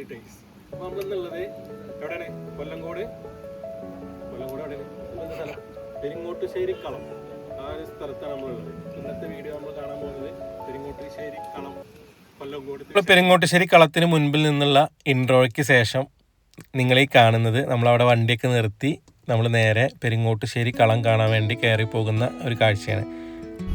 നമ്മളിന്നുള്ളത് എവിടെയാണ്? കൊല്ലങ്കോട് എവിടെയാണ്? പെരിങ്ങോട്ടുശ്ശേരി കളം. ആ ഒരു സ്ഥലത്താണ് നമ്മളുള്ളത്. ഇന്നത്തെ വീഡിയോ നമ്മൾ കാണാൻ പോകുന്നത് പെരിങ്ങോട്ടുശ്ശേരി കളം, കൊല്ലങ്കോട്. പെരിങ്ങോട്ടുശ്ശേരി കളത്തിന് മുൻപിൽ നിന്നുള്ള ഇൻട്രോയ്ക്ക് ശേഷം നിങ്ങളീ കാണുന്നത് നമ്മളവിടെ വണ്ടിയൊക്കെ നിർത്തി നമ്മൾ നേരെ പെരിങ്ങോട്ടുശ്ശേരി കളം കാണാൻ വേണ്ടി കയറി പോകുന്ന ഒരു കാഴ്ചയാണ്.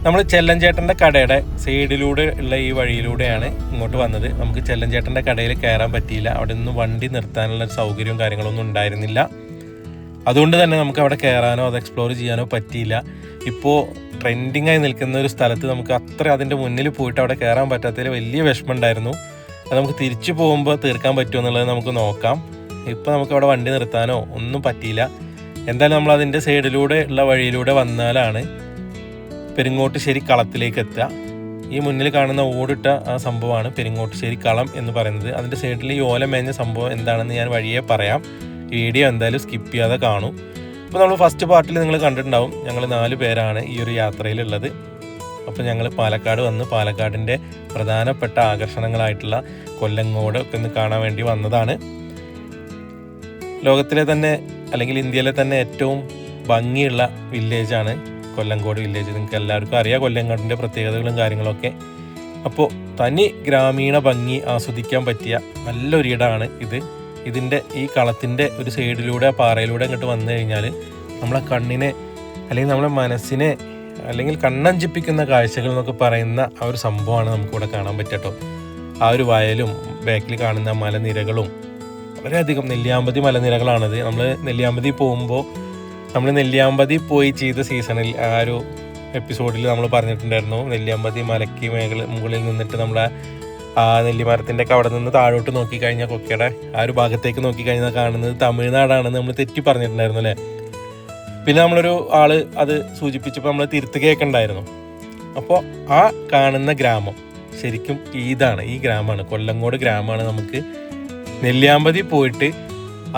നമ്മൾ ചെല്ലഞ്ചേട്ടൻ്റെ കടയുടെ സൈഡിലൂടെ ഉള്ള ഈ വഴിയിലൂടെയാണ് ഇങ്ങോട്ട് വന്നത്. നമുക്ക് ചെല്ലഞ്ചേട്ടൻ്റെ കടയിൽ കയറാൻ പറ്റിയില്ല. അവിടെ നിന്ന് വണ്ടി നിർത്താനുള്ള സൗകര്യവും കാര്യങ്ങളൊന്നും ഉണ്ടായിരുന്നില്ല. അതുകൊണ്ട് തന്നെ നമുക്ക് അവിടെ കയറാനോ അത് എക്സ്പ്ലോർ ചെയ്യാനോ പറ്റിയില്ല. ഇപ്പോൾ ട്രെൻഡിങ് ആയി നിൽക്കുന്ന ഒരു സ്ഥലത്ത് നമുക്ക് അത്ര അതിൻ്റെ മുന്നിൽ പോയിട്ട് അവിടെ കയറാൻ പറ്റാത്തതിൽ വലിയ വിഷമം ഉണ്ടായിരുന്നു. അത് നമുക്ക് തിരിച്ചു പോകുമ്പോൾ തീർക്കാൻ പറ്റുമോ എന്നുള്ളത് നമുക്ക് നോക്കാം. ഇപ്പോൾ നമുക്ക് അവിടെ വണ്ടി നിർത്താനോ ഒന്നും പറ്റിയില്ല. എന്തായാലും നമ്മൾ അതിൻ്റെ സൈഡിലൂടെ ഉള്ള വഴിയിലൂടെ വന്നാലാണ് പെരിങ്ങോട്ടുശ്ശേരി കളത്തിലേക്ക് എത്തുക. ഈ മുന്നിൽ കാണുന്ന ഓടിട്ട ആ സംഭവമാണ് പെരിങ്ങോട്ടുശ്ശേരി കളം എന്ന് പറയുന്നത്. അതിൻ്റെ സൈഡിൽ ഈ ഓല മേഞ്ഞ സംഭവം എന്താണെന്ന് ഞാൻ വഴിയെ പറയാം. വീഡിയോ എന്തായാലും സ്കിപ്പ് ചെയ്യാതെ കാണും. അപ്പോൾ നമ്മൾ ഫസ്റ്റ് പാർട്ടിൽ നിങ്ങൾ കണ്ടിട്ടുണ്ടാവും, ഞങ്ങൾ 4 പേരാണ് ഈ ഒരു യാത്രയിലുള്ളത്. അപ്പോൾ ഞങ്ങൾ പാലക്കാട് വന്ന് പാലക്കാടിൻ്റെ പ്രധാനപ്പെട്ട ആകർഷണങ്ങളായിട്ടുള്ള കൊല്ലങ്കോട് ഒക്കെ ഒന്ന് കാണാൻ വേണ്ടി വന്നതാണ്. ലോകത്തിലെ തന്നെ അല്ലെങ്കിൽ ഇന്ത്യയിലെ തന്നെ ഏറ്റവും ഭംഗിയുള്ള വില്ലേജാണ് കൊല്ലങ്കോട് വില്ലേജ്. നിങ്ങൾക്ക് എല്ലാവർക്കും അറിയാം കൊല്ലങ്കോടിൻ്റെ പ്രത്യേകതകളും കാര്യങ്ങളൊക്കെ. അപ്പോൾ തനി ഗ്രാമീണ ഭംഗി ആസ്വദിക്കാൻ പറ്റിയ നല്ലൊരിടമാണ് ഇത്. ഇതിൻ്റെ ഈ കളത്തിൻ്റെ ഒരു സൈഡിലൂടെ പാറയിലൂടെ അങ്ങോട്ട് വന്നു കഴിഞ്ഞാൽ നമ്മളെ കണ്ണിനെ അല്ലെങ്കിൽ നമ്മളെ മനസ്സിനെ അല്ലെങ്കിൽ കണ്ണഞ്ചിപ്പിക്കുന്ന കാഴ്ചകൾ എന്നൊക്കെ പറയുന്ന ആ ഒരു സംഭവമാണ് നമുക്കിവിടെ കാണാൻ പറ്റട്ടോ. ആ ഒരു വയലും ബാക്കിൽ കാണുന്ന മലനിരകളും വളരെയധികം നെല്ലിയാമ്പതി മലനിരകളാണത്. നമ്മൾ നെല്ലിയാമ്പതി പോകുമ്പോൾ നമ്മൾ നെല്ലിയാമ്പതി പോയി ചെയ്ത സീസണിൽ ആ ഒരു എപ്പിസോഡിൽ നമ്മൾ പറഞ്ഞിട്ടുണ്ടായിരുന്നു, നെല്ലിയാമ്പതി മലയ്ക്ക് മുകളിൽ നിന്നിട്ട് നമ്മളെ ആ നെല്ലിമരത്തിൻ്റെ ഒക്കെ അവിടെ നിന്ന് താഴോട്ട് നോക്കിക്കഴിഞ്ഞാൽ കൊക്കയുടെ ആ ഒരു ഭാഗത്തേക്ക് നോക്കിക്കഴിഞ്ഞാൽ കാണുന്നത് തമിഴ്നാടാണെന്ന് നമ്മൾ തെറ്റി പറഞ്ഞിട്ടുണ്ടായിരുന്നു അല്ലേ. പിന്നെ നമ്മളൊരു ആള് അത് സൂചിപ്പിച്ചപ്പോൾ നമ്മൾ തിരുത്തുകയൊക്കെ ഉണ്ടായിരുന്നു. അപ്പോൾ ആ കാണുന്ന ഗ്രാമം ശരിക്കും ഇതാണ്, ഈ ഗ്രാമമാണ് കൊല്ലങ്കോട് ഗ്രാമമാണ്. നമുക്ക് നെല്ലിയാമ്പതി പോയിട്ട്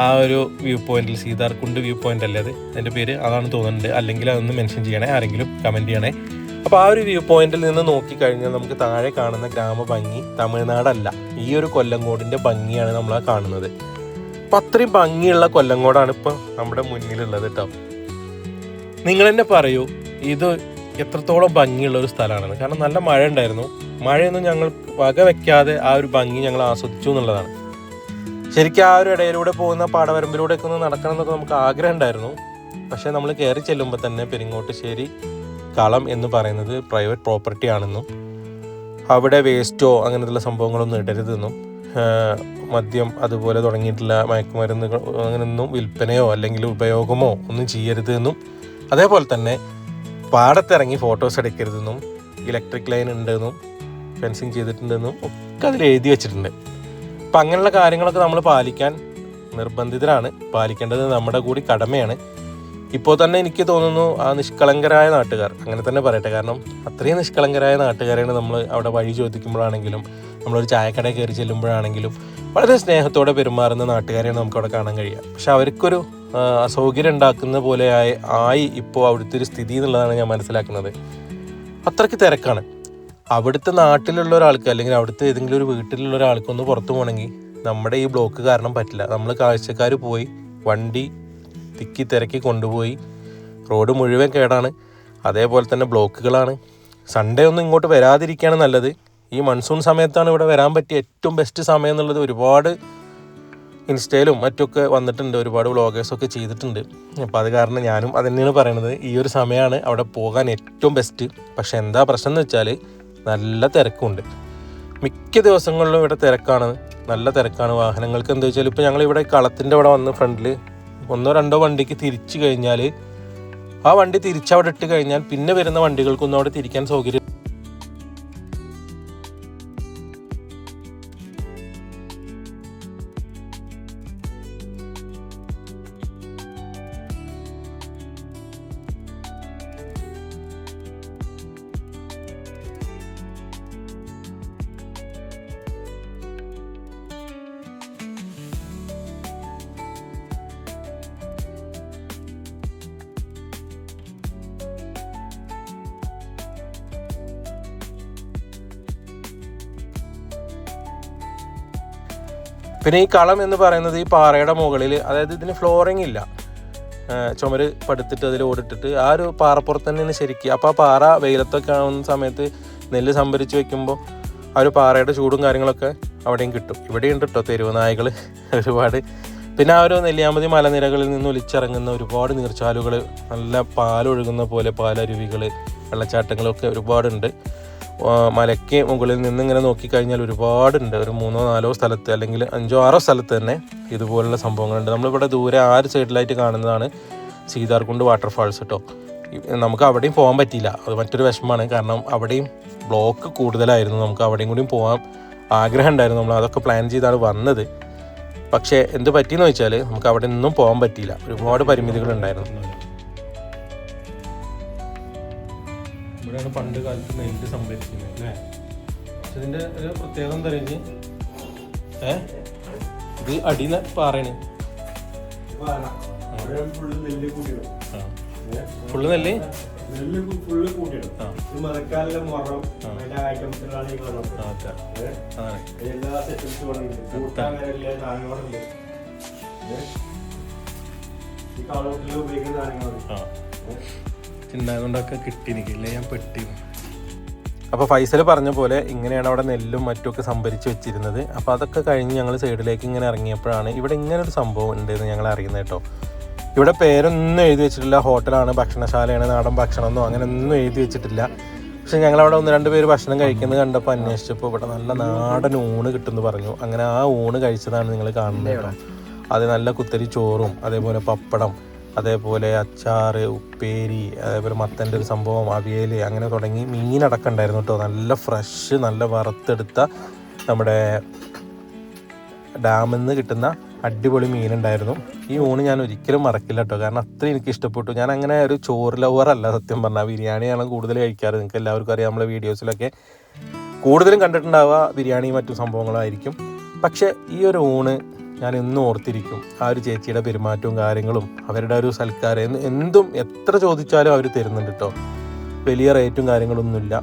ആ ഒരു വ്യൂ പോയിന്റിൽ, സീതാർകുണ്ട് വ്യൂ പോയിന്റ് അല്ലേ അത്, അതിൻ്റെ പേര് അതാണ് തോന്നുന്നുണ്ട്, അല്ലെങ്കിൽ അതൊന്ന് മെൻഷൻ ചെയ്യണേ, ആരെങ്കിലും കമൻറ്റ് ചെയ്യണേ. അപ്പോൾ ആ ഒരു വ്യൂ പോയിന്റിൽ നിന്ന് നോക്കിക്കഴിഞ്ഞാൽ നമുക്ക് താഴെ കാണുന്ന ഗ്രാമ ഭംഗി തമിഴ്നാടല്ല, ഈ ഒരു കൊല്ലങ്കോടിൻ്റെ ഭംഗിയാണ് നമ്മൾ ആ കാണുന്നത്. അപ്പം അത്രയും ഭംഗിയുള്ള കൊല്ലങ്കോടാണ് ഇപ്പോൾ നമ്മുടെ മുന്നിലുള്ളത് കേട്ടോ. നിങ്ങൾ തന്നെ പറയൂ ഇത് എത്രത്തോളം ഭംഗിയുള്ള ഒരു സ്ഥലമാണെന്ന്. കാരണം നല്ല മഴ ഉണ്ടായിരുന്നു. മഴയൊന്നും ഞങ്ങൾ വക വയ്ക്കാതെ ആ ഒരു ഭംഗി ഞങ്ങൾ ആസ്വദിച്ചു എന്നുള്ളതാണ്. ശരിക്കും ആ ഒരു ഇടയിലൂടെ പോകുന്ന പാടവരമ്പിലൂടെ ഒക്കെ ഒന്ന് നടക്കണം എന്നൊക്കെ നമുക്ക് ആഗ്രഹം ഉണ്ടായിരുന്നു. പക്ഷേ നമ്മൾ കയറി ചെല്ലുമ്പോൾ തന്നെ പെരിങ്ങോട്ടുശ്ശേരി കളം എന്ന് പറയുന്നത് പ്രൈവറ്റ് പ്രോപ്പർട്ടി ആണെന്നും അവിടെ വേസ്റ്റോ അങ്ങനത്തുള്ള സംഭവങ്ങളൊന്നും ഇടരുതെന്നും മദ്യം അതുപോലെ തുടങ്ങിയിട്ടുള്ള മയക്കുമരുന്നുകൾ അങ്ങനെയൊന്നും വിൽപ്പനയോ അല്ലെങ്കിൽ ഉപയോഗമോ ഒന്നും ചെയ്യരുതെന്നും, അതേപോലെ തന്നെ പാടത്തിറങ്ങി ഫോട്ടോസ് എടുക്കരുതെന്നും, ഇലക്ട്രിക് ലൈൻ ഉണ്ടെന്നും ഫെൻസിങ് ചെയ്തിട്ടുണ്ടെന്നും ഒക്കെ അതിൽ എഴുതി വെച്ചിട്ടുണ്ട്. അപ്പം അങ്ങനെയുള്ള കാര്യങ്ങളൊക്കെ നമ്മൾ പാലിക്കാൻ നിർബന്ധിതരാണ്. പാലിക്കേണ്ടത് നമ്മുടെ കൂടി കടമയാണ്. ഇപ്പോൾ തന്നെ എനിക്ക് തോന്നുന്നു ആ നിഷ്കളങ്കരായ നാട്ടുകാർ, അങ്ങനെ തന്നെ പറയട്ടെ, കാരണം അത്രയും നിഷ്കളങ്കരായ നാട്ടുകാരെയാണ് നമ്മൾ അവിടെ വഴി ചോദിക്കുമ്പോഴാണെങ്കിലും നമ്മളൊരു ചായക്കടയിൽ കയറി ചെല്ലുമ്പോഴാണെങ്കിലും വളരെ സ്നേഹത്തോടെ പെരുമാറുന്ന നാട്ടുകാരെയാണ് നമുക്കവിടെ കാണാൻ കഴിയുക. പക്ഷെ അവർക്കൊരു അസൗകര്യം ഉണ്ടാക്കുന്ന പോലെ ആയി ഇപ്പോൾ അവിടുത്തെ ഒരു സ്ഥിതി എന്നുള്ളതാണ് ഞാൻ മനസ്സിലാക്കുന്നത്. അത്രയ്ക്ക് തിരക്കാണ്. അവിടുത്തെ നാട്ടിലുള്ള ഒരാൾക്ക് അല്ലെങ്കിൽ അവിടുത്തെ ഏതെങ്കിലും ഒരു വീട്ടിലുള്ള ഒരാൾക്കൊന്ന് പുറത്തു പോകണമെങ്കിൽ നമ്മുടെ ഈ ബ്ലോക്ക് കാരണം പറ്റില്ല. നമ്മൾ കാഴ്ചക്കാർ പോയി വണ്ടി തിക്കി തിരക്കി കൊണ്ടുപോയി റോഡ് മുഴുവൻ കേടാണ്. അതേപോലെ തന്നെ ബ്ലോക്കുകളാണ്. സൺഡേ ഒന്നും ഇങ്ങോട്ട് വരാതിരിക്കുകയാണ് നല്ലത്. ഈ മൺസൂൺ സമയത്താണ് ഇവിടെ വരാൻ പറ്റിയ ഏറ്റവും ബെസ്റ്റ് സമയം എന്നുള്ളത് ഒരുപാട് ഇൻസ്റ്റയിലും മറ്റൊക്കെ വന്നിട്ടുണ്ട്, ഒരുപാട് വ്ളോഗേഴ്സൊക്കെ ചെയ്തിട്ടുണ്ട്. അപ്പോൾ അത് കാരണം ഞാനും അത് തന്നെയാണ് പറയണത്, ഈ ഒരു സമയമാണ് അവിടെ പോകാൻ ഏറ്റവും ബെസ്റ്റ്. പക്ഷെ എന്താ പ്രശ്നം എന്ന് വെച്ചാൽ നല്ല തിരക്കുണ്ട്. മിക്ക ദിവസങ്ങളിലും ഇവിടെ തിരക്കാണ്, നല്ല തിരക്കാണ്. വാഹനങ്ങൾക്ക് എന്താ വെച്ചാൽ ഇപ്പോൾ ഞങ്ങളിവിടെ കളത്തിൻ്റെ അവിടെ വന്ന് ഫ്രണ്ടിൽ 1-2 വണ്ടിക്ക് തിരിച്ചു കഴിഞ്ഞാൽ ആ വണ്ടി തിരിച്ചവിടെ ഇട്ട് കഴിഞ്ഞാൽ പിന്നെ വരുന്ന വണ്ടികൾക്കൊന്നും അവിടെ തിരിക്കാൻ സൗകര്യം. പിന്നെ ഈ കളം എന്ന് പറയുന്നത് ഈ പാറയുടെ മുകളിൽ, അതായത് ഇതിന് ഫ്ലോറിങ് ഇല്ല, ചുമര് പടുത്തിട്ട് അതിൽ ഓടിട്ടിട്ട് ആ ഒരു പാറപ്പുറത്ത് തന്നെയാണ് ശരിക്കും. അപ്പോൾ ആ പാറ വെയിലത്തൊക്കെ ആവുന്ന സമയത്ത് നെല്ല് സംഭരിച്ച് വെക്കുമ്പോൾ ആ ഒരു പാറയുടെ ചൂടും കാര്യങ്ങളൊക്കെ അവിടെയും കിട്ടും. ഇവിടെയുണ്ട് കേട്ടോ തെരുവ് നായകൾ ഒരുപാട്. പിന്നെ ആ ഒരു നെല്ലിയാമ്പതി മലനിരകളിൽ നിന്ന് ഒലിച്ചിറങ്ങുന്ന ഒരുപാട് നീർച്ചാലുകൾ, നല്ല പാലൊഴുകുന്ന പോലെ പാലരുവികൾ, വെള്ളച്ചാട്ടങ്ങളൊക്കെ ഒരുപാടുണ്ട്. മലയ്ക്ക് മുകളിൽ നിന്ന് ഇങ്ങനെ നോക്കിക്കഴിഞ്ഞാൽ ഒരുപാടുണ്ട്. ഒരു 3-4 സ്ഥലത്ത് അല്ലെങ്കിൽ 5-6 സ്ഥലത്ത് തന്നെ ഇതുപോലുള്ള സംഭവങ്ങളുണ്ട്. നമ്മളിവിടെ ദൂരെ ആ ഒരു സൈഡിലായിട്ട് കാണുന്നതാണ് സീതാർകുണ്ട് വാട്ടർഫാൾസ് കേട്ടോ. നമുക്ക് അവിടെയും പോകാൻ പറ്റിയില്ല, അത് മറ്റൊരു വിഷമമാണ്. കാരണം അവിടെയും ബ്ലോക്ക് കൂടുതലായിരുന്നു. നമുക്ക് അവിടെയും കൂടിയും പോകാൻ ആഗ്രഹം ഉണ്ടായിരുന്നു. നമ്മൾ അതൊക്കെ പ്ലാൻ ചെയ്താണ് വന്നത്. പക്ഷേ എന്ത് പറ്റിയെന്ന് വെച്ചാൽ നമുക്ക് അവിടെ നിന്നും പോകാൻ പറ്റിയില്ല, ഒരുപാട് പരിമിതികളുണ്ടായിരുന്നു. ഇവിടെയാണ് പണ്ട് കാലത്ത് നെല്ല് സംഭരിക്കുന്നത് അല്ലേ. പക്ഷെ ഇതിൻ്റെ ഒരു പ്രത്യേകത എന്താ പറയുക, ഇത് അടിയിൽ പാറയാണ്. ഫുള്ള് നെല്ല് ഫുള്ള് കൂട്ടിയിടും. മഴക്കാലിലെ മുറം ഐറ്റംസുകളാണ് ഈ കാണുന്നത്. എല്ലാ സെറ്റപ്സുകളും സാധനങ്ങളുണ്ട്. ഈ കാളവട്ടിൽ ഉപയോഗിക്കുന്ന സാധനങ്ങളുണ്ട്. ചിണ്ടാകൊണ്ടൊക്കെ കിട്ടി നിൽക്കില്ലേ, ഞാൻ പെട്ടി. അപ്പോൾ ഫൈസൽ പറഞ്ഞ പോലെ ഇങ്ങനെയാണ് അവിടെ നെല്ലും മറ്റുമൊക്കെ സംഭരിച്ച് വെച്ചിരുന്നത്. അപ്പോൾ അതൊക്കെ കഴിഞ്ഞ് ഞങ്ങൾ സൈഡിലേക്ക് ഇങ്ങനെ ഇറങ്ങിയപ്പോഴാണ് ഇവിടെ ഇങ്ങനൊരു സംഭവം ഉണ്ടെന്ന് ഞങ്ങൾ അറിയുന്നത് കേട്ടോ. ഇവിടെ പേരൊന്നും എഴുതി വെച്ചിട്ടില്ല, ഹോട്ടലാണ്, ഭക്ഷണശാലയാണ്, നാടൻ ഭക്ഷണമെന്നോ അങ്ങനെ ഒന്നും എഴുതി വെച്ചിട്ടില്ല. പക്ഷെ ഞങ്ങളവിടെ 1-2 പേര് ഭക്ഷണം കഴിക്കുന്നത് കണ്ടപ്പോൾ അന്വേഷിച്ചപ്പോൾ ഇവിടെ നല്ല നാടൻ ഊണ് കിട്ടുമെന്ന് പറഞ്ഞു. അങ്ങനെ ആ ഊണ് കഴിച്ചതാണ് നിങ്ങൾ കാണുന്നത് കേട്ടോ. അത് നല്ല കുത്തരി ചോറും അതേപോലെ പപ്പടം, അതേപോലെ അച്ചാറ്, ഉപ്പേരി, അതേപോലെ മത്തൻ്റെ ഒരു സംഭവം, അവിയൽ, അങ്ങനെ തുടങ്ങി മീനടക്കം ഉണ്ടായിരുന്നു കേട്ടോ. നല്ല ഫ്രഷ്, നല്ല വറുത്തെടുത്ത നമ്മുടെ ഡാമിൽ നിന്ന് കിട്ടുന്ന അടിപൊളി മീനുണ്ടായിരുന്നു. ഈ ഊണ് ഞാൻ ഒരിക്കലും മറക്കില്ല കേട്ടോ, കാരണം അത്രയും എനിക്ക് ഇഷ്ടപ്പെട്ടു. ഞാൻ അങ്ങനെ ഒരു ചോറ് ലവറല്ല സത്യം പറഞ്ഞാൽ, ബിരിയാണിയാണ് കൂടുതൽ കഴിക്കാറ്. നിങ്ങൾക്ക് എല്ലാവർക്കും അറിയാം, നമ്മളെ വീഡിയോസിലൊക്കെ കൂടുതലും കണ്ടിട്ടുണ്ടാവുക ബിരിയാണിയും മറ്റു സംഭവങ്ങളായിരിക്കും. പക്ഷേ ഈ ഒരു ഊണ് ഞാൻ എന്നും ഓർത്തിരിക്കും. ആ ഒരു ചേച്ചിയുടെ പെരുമാറ്റവും കാര്യങ്ങളും, അവരുടെ ഒരു സൽക്കാരം, എന്തും എത്ര ചോദിച്ചാലും അവർ തരുന്നുണ്ട് കേട്ടോ. വലിയ റേറ്റും കാര്യങ്ങളൊന്നുമില്ല,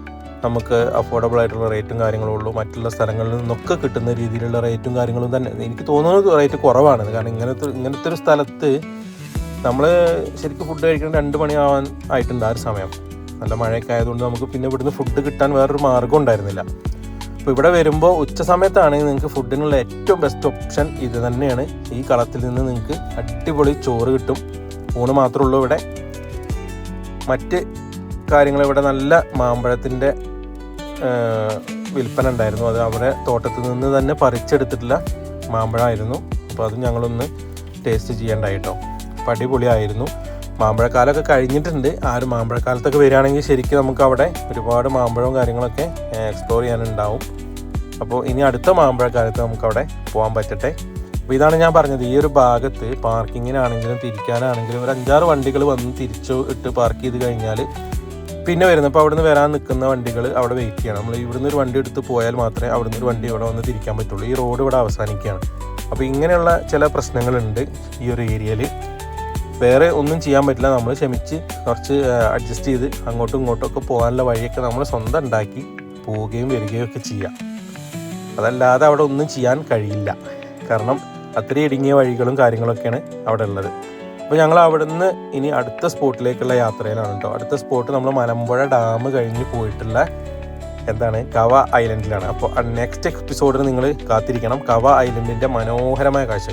നമുക്ക് അഫോർഡബിൾ ആയിട്ടുള്ള റേറ്റും കാര്യങ്ങളും ഉള്ളൂ. മറ്റുള്ള സ്ഥലങ്ങളിൽ നിന്നൊക്കെ കിട്ടുന്ന രീതിയിലുള്ള റേറ്റും കാര്യങ്ങളും തന്നെ എനിക്ക് തോന്നുന്നത് റേറ്റ് കുറവാണ്. കാരണം ഇങ്ങനത്തെ ഒരു സ്ഥലത്ത് നമ്മൾ ശരിക്കും ഫുഡ് കഴിക്കണം 2 മണിയാവാൻ ആയിട്ടുണ്ട് ആ ഒരു സമയം. നല്ല മഴയൊക്കെ ആയതുകൊണ്ട് നമുക്ക് പിന്നെ ഇവിടുന്ന് ഫുഡ് കിട്ടാൻ വേറൊരു മാർഗ്ഗം ഉണ്ടായിരുന്നില്ല. അപ്പോൾ ഇവിടെ വരുമ്പോൾ ഉച്ച സമയത്താണെങ്കിൽ നിങ്ങൾക്ക് ഫുഡിനുള്ള ഏറ്റവും ബെസ്റ്റ് ഓപ്ഷൻ ഇത് തന്നെയാണ്. ഈ കളത്തിൽ നിന്ന് നിങ്ങൾക്ക് അടിപൊളി ചോറ് കിട്ടും. ഊണ് മാത്രമേ ഉള്ളൂ ഇവിടെ. മറ്റ് കാര്യങ്ങൾ ഇവിടെ നല്ല മാമ്പഴത്തിൻ്റെ വിൽപ്പന ഉണ്ടായിരുന്നു. അത് അവരുടെ തോട്ടത്തിൽ നിന്ന് തന്നെ പറിച്ചെടുത്തിട്ടുള്ള മാമ്പഴമായിരുന്നു. അപ്പോൾ അത് ഞങ്ങളൊന്ന് ടേസ്റ്റ് ചെയ്യേണ്ടായിട്ടോ. അപ്പോൾ അടിപൊളിയായിരുന്നു. മാമ്പഴക്കാലമൊക്കെ കഴിഞ്ഞിട്ടുണ്ട്. ആ ഒരു മാമ്പഴക്കാലത്തൊക്കെ വരികയാണെങ്കിൽ ശരിക്കും നമുക്ക് അവിടെ ഒരുപാട് മാമ്പഴവും കാര്യങ്ങളൊക്കെ എക്സ്പ്ലോർ ചെയ്യാനുണ്ടാവും. അപ്പോൾ ഇനി അടുത്ത മാമ്പഴക്കാലത്ത് നമുക്കവിടെ പോകാൻ പറ്റട്ടെ. അപ്പോൾ ഇതാണ് ഞാൻ പറഞ്ഞത്, ഈ ഒരു ഭാഗത്ത് പാർക്കിങ്ങിനാണെങ്കിലും തിരിക്കാനാണെങ്കിലും ഒരു 5-6 വണ്ടികൾ വന്ന് തിരിച്ചു ഇട്ട് പാർക്ക് ചെയ്ത് കഴിഞ്ഞാൽ പിന്നെ വരുന്നത്. അപ്പോൾ അവിടെ നിന്ന് വരാൻ നിൽക്കുന്ന വണ്ടികൾ അവിടെ വെയിറ്റ് ചെയ്യണം. നമ്മൾ ഇവിടുന്ന് ഒരു വണ്ടി എടുത്ത് പോയാൽ മാത്രമേ അവിടുന്ന് ഒരു വണ്ടി ഇവിടെ വന്ന് തിരിക്കാൻ പറ്റുള്ളൂ. ഈ റോഡ് ഇവിടെ അവസാനിക്കുകയാണ്. അപ്പോൾ ഇങ്ങനെയുള്ള ചില പ്രശ്നങ്ങളുണ്ട് ഈ ഒരു ഏരിയയിൽ. വേറെ ഒന്നും ചെയ്യാൻ പറ്റില്ല, നമ്മൾ ക്ഷമിച്ച് കുറച്ച് അഡ്ജസ്റ്റ് ചെയ്ത് അങ്ങോട്ടും ഇങ്ങോട്ടും ഒക്കെ പോകാനുള്ള വഴിയൊക്കെ നമ്മൾ സ്വന്തം ഉണ്ടാക്കി പോവുകയും വരികയും ഒക്കെ ചെയ്യാം. അതല്ലാതെ അവിടെ ഒന്നും ചെയ്യാൻ കഴിയില്ല. കാരണം അത്രയും ഇടുങ്ങിയ വഴികളും കാര്യങ്ങളൊക്കെയാണ് അവിടെ ഉള്ളത്. അപ്പോൾ ഞങ്ങൾ അവിടെ നിന്ന് ഇനി അടുത്ത സ്പോട്ടിലേക്കുള്ള യാത്രയിലാണ് കേട്ടോ. അടുത്ത സ്പോട്ട് നമ്മൾ മലമ്പുഴ ഡാം കഴിഞ്ഞ് പോയിട്ടുള്ള കവ ഐലൻഡിലാണ്. അപ്പോൾ നെക്സ്റ്റ് എപ്പിസോഡിൽ നിങ്ങൾ കാത്തിരിക്കണം. കവ ഐലൻഡിൻ്റെ മനോഹരമായ കാഴ്ചകൾ.